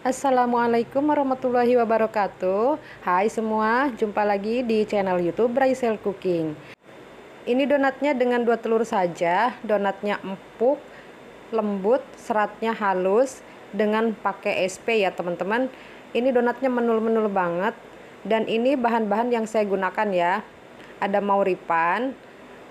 Assalamualaikum warahmatullahi wabarakatuh. Hai semua, jumpa lagi di channel YouTube Braisel Cooking. Ini donatnya dengan 2 telur saja. Donatnya empuk, lembut, seratnya halus dengan pakai SP ya teman-teman. Ini donatnya menul-menul banget. Dan ini bahan-bahan yang saya gunakan ya. Ada mauripan,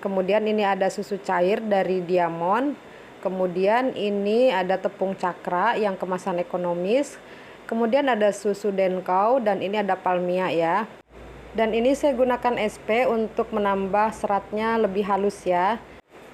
kemudian ini ada susu cair dari Diamond. Kemudian ini ada tepung cakra yang kemasan ekonomis. Kemudian ada susu denkau dan ini ada palmia ya. Dan ini saya gunakan SP untuk menambah seratnya lebih halus ya.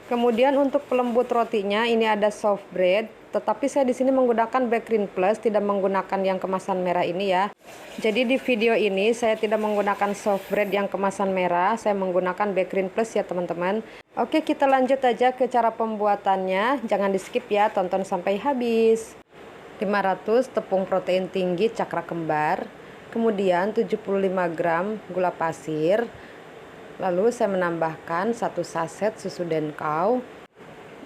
Kemudian untuk pelembut rotinya ini ada soft bread, tetapi saya di sini menggunakan Bakerin Plus, tidak menggunakan yang kemasan merah ini ya. Jadi di video ini saya tidak menggunakan soft bread yang kemasan merah, saya menggunakan Bakerin Plus ya teman-teman. Oke, kita lanjut aja ke cara pembuatannya. Jangan di skip ya, tonton sampai habis. 500 tepung protein tinggi cakra kembar, kemudian 75 gram gula pasir. Lalu saya menambahkan 1 saset susu denkau,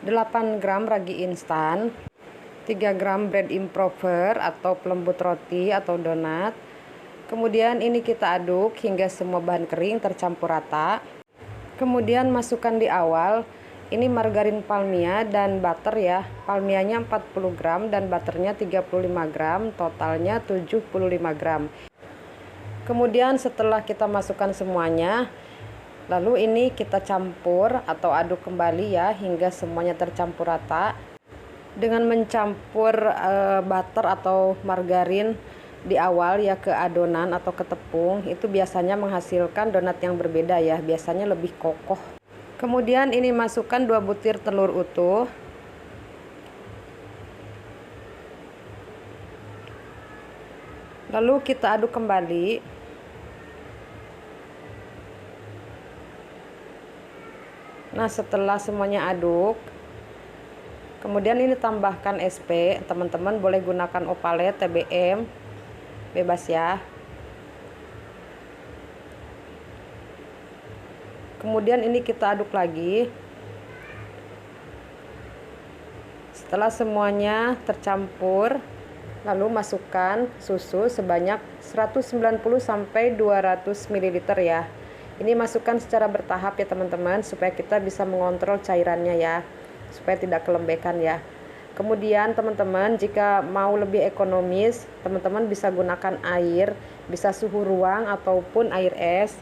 8 gram ragi instan, 3 gram bread improver atau pelembut roti atau donat. Kemudian ini kita aduk hingga semua bahan kering tercampur rata. Kemudian masukkan di awal ini margarin palmia dan butter ya. Palmianya 40 gram dan butternya 35 gram, totalnya 75 gram. Kemudian setelah kita masukkan semuanya, lalu ini kita campur atau aduk kembali ya hingga semuanya tercampur rata. Dengan mencampur butter atau margarin di awal ya ke adonan atau ke tepung, itu biasanya menghasilkan donat yang berbeda ya, biasanya lebih kokoh. Kemudian ini masukkan 2 butir telur utuh. Lalu kita aduk kembali. Nah, setelah semuanya aduk, kemudian ini tambahkan SP. Teman-teman boleh gunakan opalet, TBM, bebas ya. Kemudian ini kita aduk lagi. Setelah semuanya tercampur, lalu masukkan susu sebanyak 190 sampai 200 ml ya. Ini masukkan secara bertahap ya teman-teman, supaya kita bisa mengontrol cairannya ya, supaya tidak kelembekan ya. Kemudian teman-teman jika mau lebih ekonomis, teman-teman bisa gunakan air, bisa suhu ruang ataupun air es.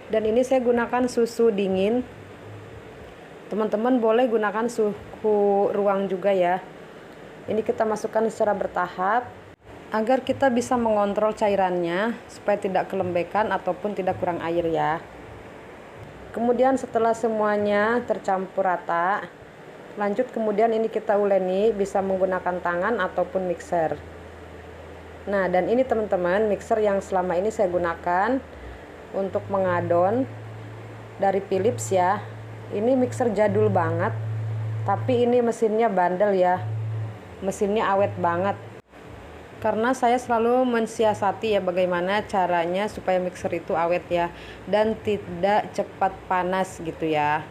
Dan ini saya gunakan susu dingin. Teman-teman boleh gunakan suhu ruang juga ya. Ini kita masukkan secara bertahap agar kita bisa mengontrol cairannya supaya tidak kelembekan ataupun tidak kurang air ya. Kemudian setelah semuanya tercampur rata, lanjut kemudian ini kita uleni, bisa menggunakan tangan ataupun mixer. Nah, dan ini teman-teman mixer yang selama ini saya gunakan untuk mengadon dari Philips ya. Ini mixer jadul banget, tapi ini mesinnya bandel ya, mesinnya awet banget. Karena saya selalu mensiasati ya bagaimana caranya supaya mixer itu awet ya, dan tidak cepat panas gitu ya.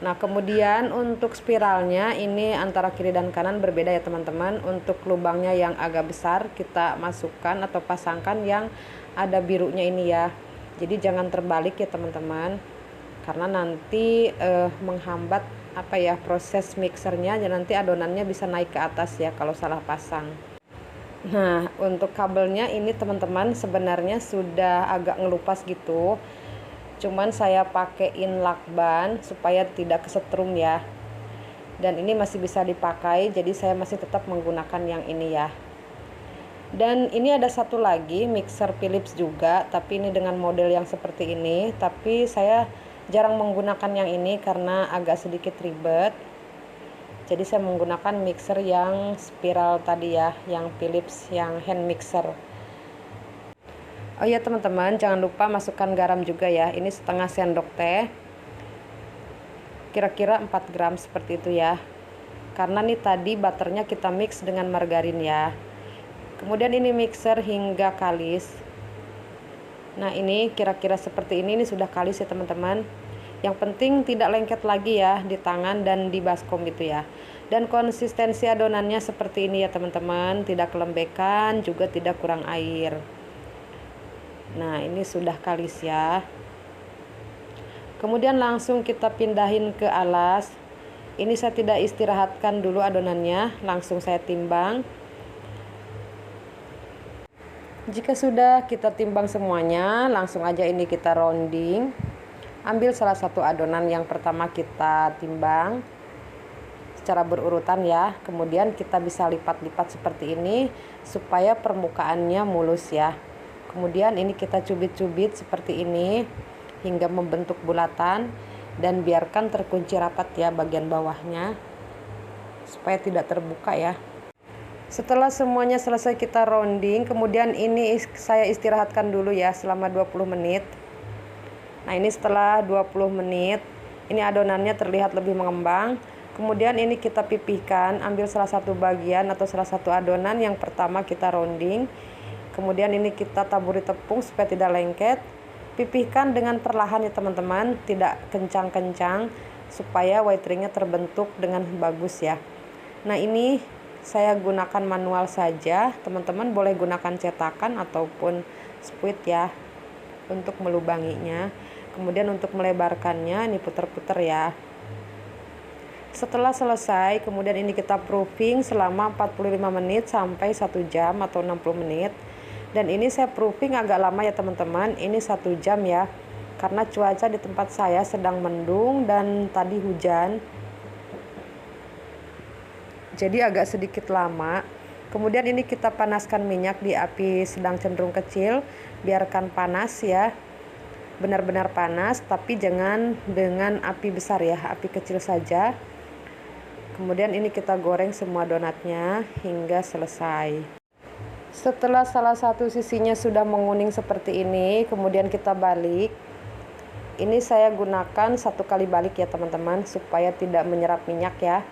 Nah, kemudian untuk spiralnya ini antara kiri dan kanan berbeda ya teman-teman. Untuk lubangnya yang agak besar kita masukkan atau pasangkan yang ada birunya ini ya. Jadi jangan terbalik ya teman-teman, karena nanti menghambat proses mixernya, dan nanti adonannya bisa naik ke atas ya kalau salah pasang. Nah, untuk kabelnya ini teman-teman sebenarnya sudah agak ngelupas gitu, cuman saya pakein lakban supaya tidak kesetrum ya. Dan ini masih bisa dipakai, jadi saya masih tetap menggunakan yang ini ya. Dan ini ada satu lagi mixer Philips juga, tapi ini dengan model yang seperti ini. Tapi saya jarang menggunakan yang ini karena agak sedikit ribet. Jadi saya menggunakan mixer yang spiral tadi ya, yang Philips, yang hand mixer. Oh ya teman-teman, jangan lupa masukkan garam juga ya. Ini setengah sendok teh, kira-kira 4 gram seperti itu ya. Karena nih tadi butternya kita mix dengan margarin ya. Kemudian ini mixer hingga kalis. Nah, ini kira-kira seperti ini sudah kalis ya teman-teman. Yang penting tidak lengket lagi ya di tangan dan di baskom gitu ya. Dan konsistensi adonannya seperti ini ya teman-teman, tidak kelembekan juga tidak kurang air. Nah ini sudah kalis ya. Kemudian langsung kita pindahin ke alas. Ini saya tidak istirahatkan dulu adonannya, langsung saya timbang. Jika sudah kita timbang semuanya, langsung aja ini kita rounding. Ambil salah satu adonan yang pertama kita timbang secara berurutan ya. Kemudian kita bisa lipat-lipat seperti ini supaya permukaannya mulus ya. Kemudian ini kita cubit-cubit seperti ini hingga membentuk bulatan dan biarkan terkunci rapat ya bagian bawahnya supaya tidak terbuka ya. Setelah semuanya selesai kita rounding, kemudian ini saya istirahatkan dulu ya selama 20 menit. Nah ini setelah 20 menit, ini adonannya terlihat lebih mengembang. Kemudian ini kita pipihkan, ambil salah satu bagian atau salah satu adonan yang pertama kita rounding. Kemudian ini kita taburi tepung supaya tidak lengket. Pipihkan dengan perlahan ya teman-teman, tidak kencang-kencang supaya white ringnya terbentuk dengan bagus ya. Nah ini saya gunakan manual saja, teman-teman boleh gunakan cetakan ataupun spuit ya untuk melubanginya. Kemudian untuk melebarkannya ini putar-putar ya. Setelah selesai, kemudian ini kita proofing selama 45 menit sampai 1 jam atau 60 menit. Dan ini saya proofing agak lama ya teman-teman, ini 1 jam ya. Karena cuaca di tempat saya sedang mendung dan tadi hujan. Jadi agak sedikit lama. Kemudian ini kita panaskan minyak di api sedang cenderung kecil, biarkan panas ya, benar-benar panas, tapi jangan dengan api besar ya, api kecil saja. Kemudian ini kita goreng semua donatnya hingga selesai. Setelah salah satu sisinya sudah menguning seperti ini, kemudian kita balik. Ini saya gunakan 1 kali balik ya teman-teman supaya tidak menyerap minyak ya.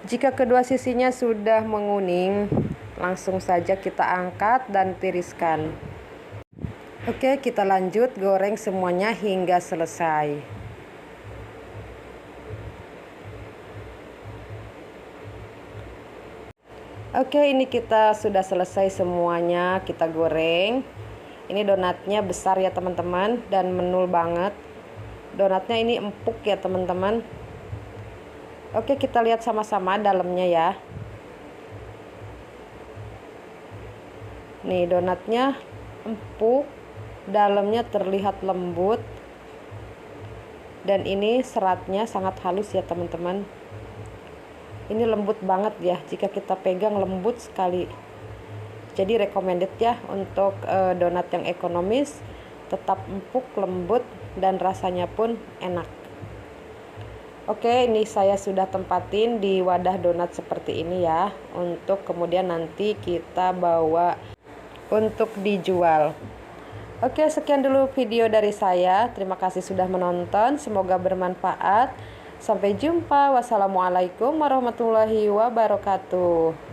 Jika kedua sisinya sudah menguning, langsung saja kita angkat dan tiriskan. Oke, kita lanjut goreng semuanya hingga selesai. Oke, ini kita sudah selesai semuanya, kita goreng. Ini donatnya besar ya teman-teman dan menul banget. Donatnya ini empuk ya teman-teman. Oke, kita lihat sama-sama dalamnya ya. Nih donatnya empuk, dalamnya terlihat lembut. Dan ini seratnya sangat halus ya teman-teman. Ini lembut banget ya, jika kita pegang lembut sekali. Jadi recommended ya untuk donat yang ekonomis, tetap empuk, lembut, dan rasanya pun enak. Oke, ini saya sudah tempatin di wadah donat seperti ini ya, untuk kemudian nanti kita bawa untuk dijual. Oke, sekian dulu video dari saya. Terima kasih sudah menonton, semoga bermanfaat. Sampai jumpa. Wassalamualaikum warahmatullahi wabarakatuh.